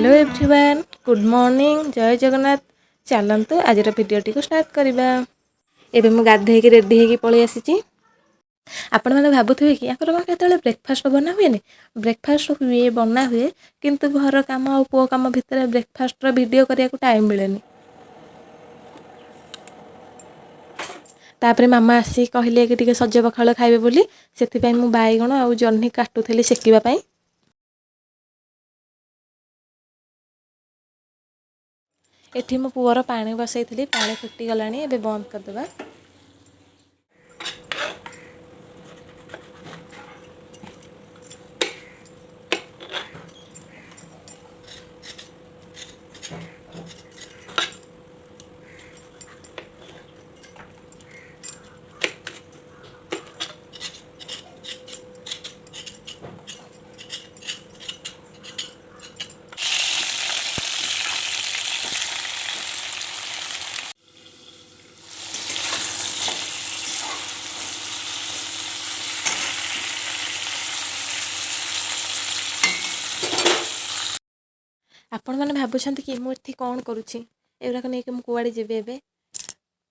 Hello everyone, good morning, जय जगन्नाथ। चलतु आज भिडियोटी को स्टार्ट करवा। एबे मु गाधेकी रेडी होगी पलि आसी। आपण मैंने भावुवे कि यहाँ केतले ब्रेकफास्ट बना हुए ब्रेकफास्ट हुए बना हुए किंतु घर कम और पुओ कम भितर ब्रेकफास्ट वीडियो करने को टाइम मिले। तापर मामा आसी कहले कि सज पखाल खाइबे बोली, से मु बैगण और जह्नी काटुली सेकिबा। एठी मो पुअर पानी बसई, पानी फुटी गला, एबे बंद करदे। आपण मैंने भावुं कि मुझे कौन करुँची एगुराक नहीं कि कुआड़े जी ए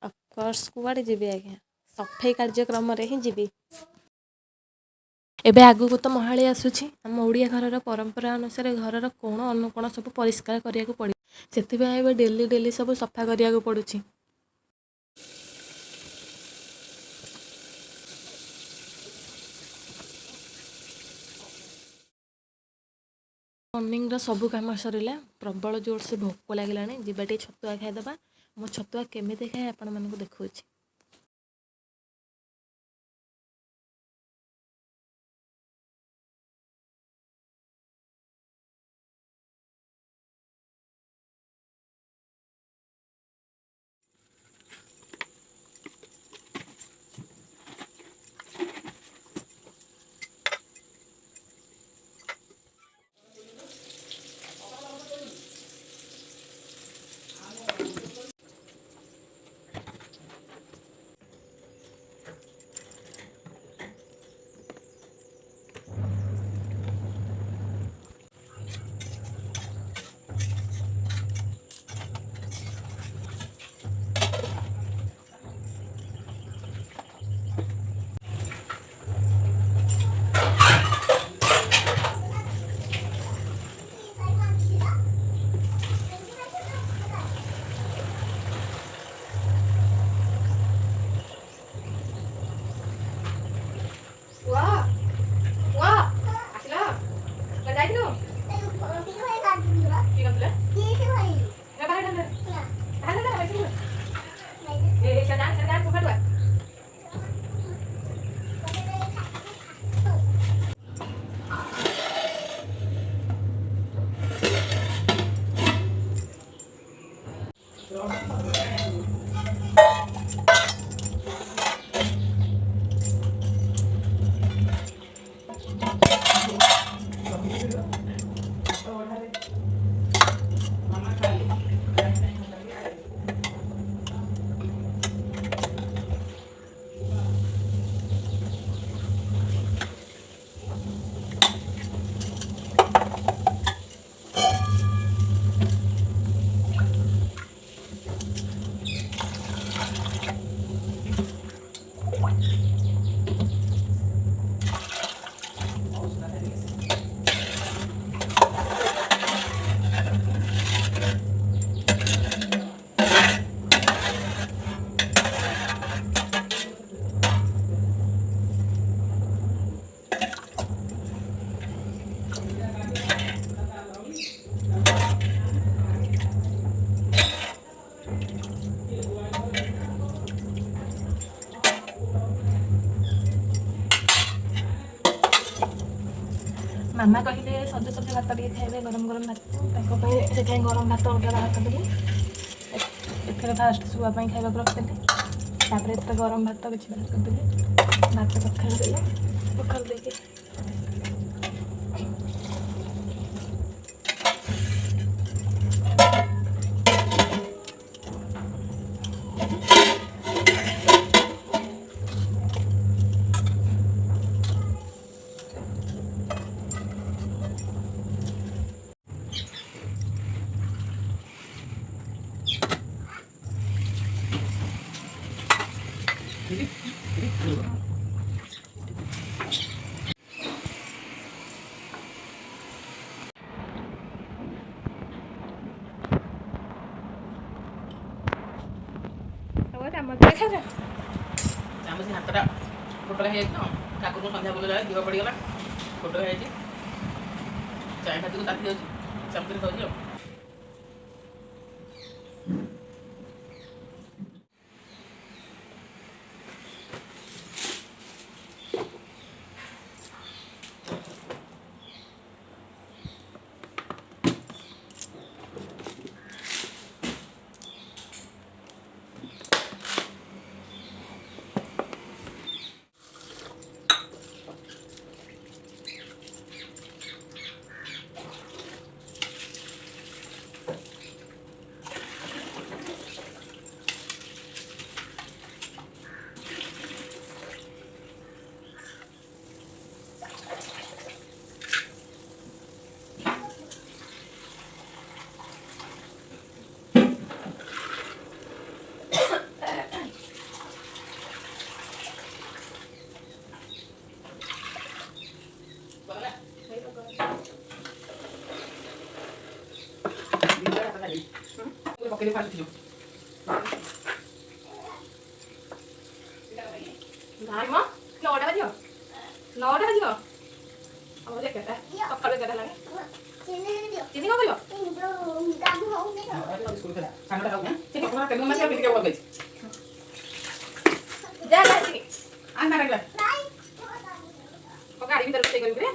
अफकोर्स कुआड़े जी आज्ञा सफाई कार्यक्रम ही जी। एबे आगु तो महाली आसूची आम ओडिया घर परंपरा अनुसार घर कोण अनुकोण सब परिष्कार करने को पड़े से डेली डेली सब सफा करने को पड़ुची। मॉर्निंग सबू कम सरला, प्रबल जोर से भोक लगे जीवा छतुआ खाईदे। मो छतुआ केमी खाए आपण मानक देखा। मामा कहले सज सज भात टे खाइबे गरम गरम भात से गरम भात उठा भात देली एथे फास्ट शुआ खाइबा रखी एत गरम भात किसी भात देली भात पखाल देली पखाल देके ଚାମଚ ହାତଟା ଫୋଟକା ହେଇଯାଇଛି ତ ଠାକୁରଙ୍କୁ ସନ୍ଧ୍ୟା ବୋଲେ ଦିହ ପଡ଼ିଗଲା ଫୋଟକା ହେଇଯାଇଛି ଚାଏ ଖାଦ୍ୟକୁ ତାତି ଯାଉଛି ଚାମଚରେ ଖାଉଛି ଆଉ। ପକେଇ ଫାଲିଥିଲୁ ଭାଇ ମ 9ଟା ବାଜିବ 9ଟା ବାଜିବ ଆମର କେତେଟା ସକାଳୁ 11ଟା ହେଲାଣି ଚିନି କଣ କରିବ ସାଙ୍ଗଟା ଖାଉ ଚିନି କଣ ତେଲ ମାଛ ଟିକେ ଭଲ ହେଇଛି ଯା ଯା ଚିନି ଆନ୍ନା ଲାଗିଲା ଗାଡ଼ି ଭିତରେ ରୋଷେଇ କରିବି ରେ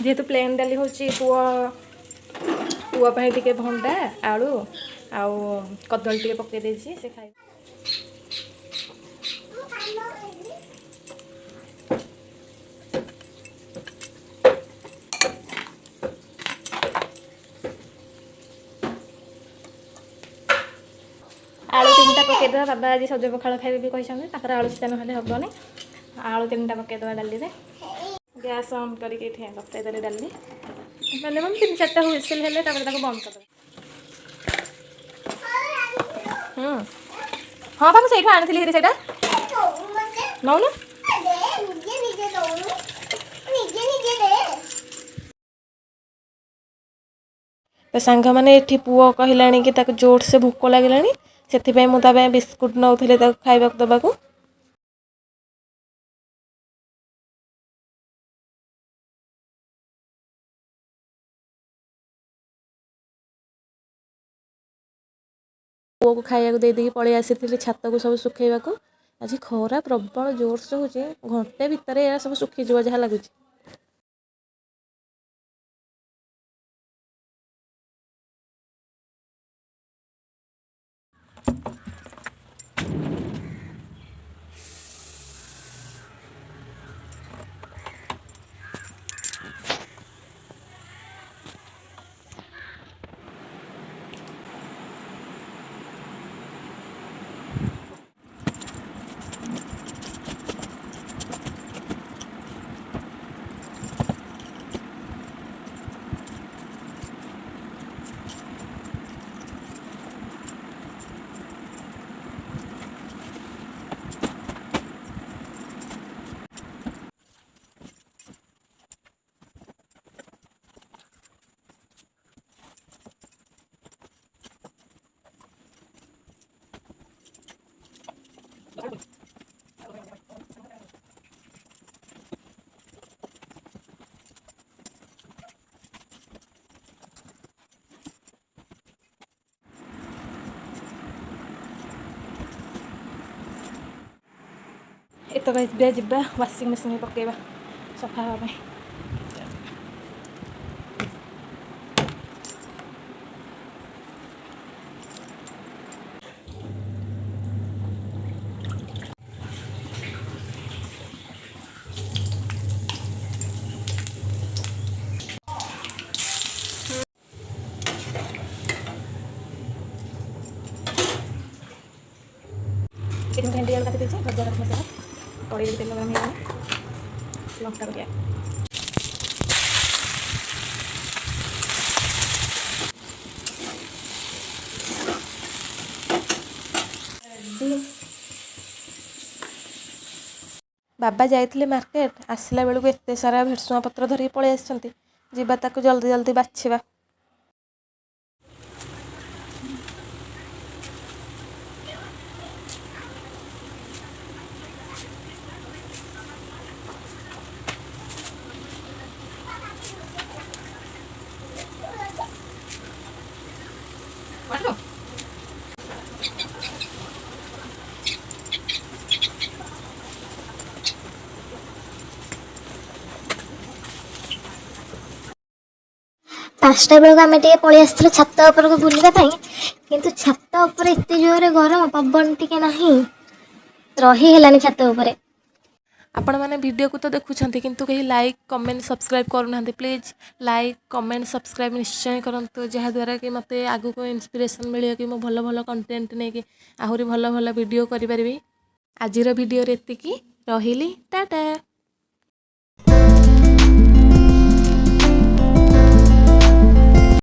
जेहेतु प्लेन डाली हूँ पुआ पाई टिके भंडा आलू आउ कदली टिके पकई देछि से खाइ आलू 3टा पकईदे बाबा आज सज पखाड़ खाइबे भी कहते आलू सीटा ना हेनी आलू 3टा पकईदे डाली रे गैस ऑन करके बसईदे डाली मिनिमम 3-4टा हुइसिल हेले बंद कर हाँ बा मुझे आनी से नौ ना तो सांग मैंने ये पुओ कहला कि जोर से भोक लगे से मुझे बिस्कुट नौली खावा दबाक पुओ को खाया दे पलि आसी छात को सब सुखेवाक आज खरा प्रबल जोर से हो घंटे भितर यह सब सुखीज जहाँ लगुच। ଏତକ ଏବେ ଯିବା ୱାସିଂ ମେସିନ୍ ପକାଇବା ସଫା ହେବା ପାଇଁ। ଚିକେନ୍ ଭେଣ୍ଡି ଆଳୁ କାଟି ଦେଇଛି, ଭଜା କାଟି ମସଲା କଡ଼େଇରେ ତେଲ ଗରମ ହେଇଗଲା, ଲଙ୍କା କରିବା। ବାବା ଯାଇଥିଲେ ମାର୍କେଟ, ଆସିଲା ବେଳକୁ ଏତେ ସାରା ଭେସୁଙ୍ଗା ପତ୍ର ଧରିକି ପଳେଇ ଆସିଛନ୍ତି। ଯିବା ତାକୁ ଜଲ୍ଦି ଜଲ୍ଦି ବାଛିବା। ବାଟିବ? ପାଞ୍ଚଟା ବେଳକୁ ଆମେ ଟିକେ ପଳେଇ ଆସିଥିଲୁ ଛାତ ଉପରକୁ ବୁଲିବା ପାଇଁ, କିନ୍ତୁ ଛାତ ଉପରେ ଏତେ ଜୋରରେ ଗରମ, ପବନ ଟିକେ ନାହିଁ, ରହି ହେଲାନି ଛାତ ଉପରେ। ଆପଣମାନେ ଭିଡ଼ିଓକୁ ତ ଦେଖୁଛନ୍ତି କିନ୍ତୁ କେହି ଲାଇକ୍ କମେଣ୍ଟ ସବସ୍କ୍ରାଇବ୍ କରୁନାହାନ୍ତି। ପ୍ଲିଜ୍ ଲାଇକ୍ କମେଣ୍ଟ ସବସ୍କ୍ରାଇବ୍ ନିଶ୍ଚୟ କରନ୍ତୁ, ଯାହାଦ୍ୱାରା କି ମୋତେ ଆଗକୁ ଇନ୍ସପିରେସନ୍ ମିଳିବ କି ମୁଁ ଭଲ ଭଲ କଣ୍ଟେଣ୍ଟ ନେଇକି ଆହୁରି ଭଲ ଭଲ ଭିଡ଼ିଓ କରିପାରିବି। ଆଜିର ଭିଡ଼ିଓରେ ଏତିକି, ରହିଲି, ଟାଟା।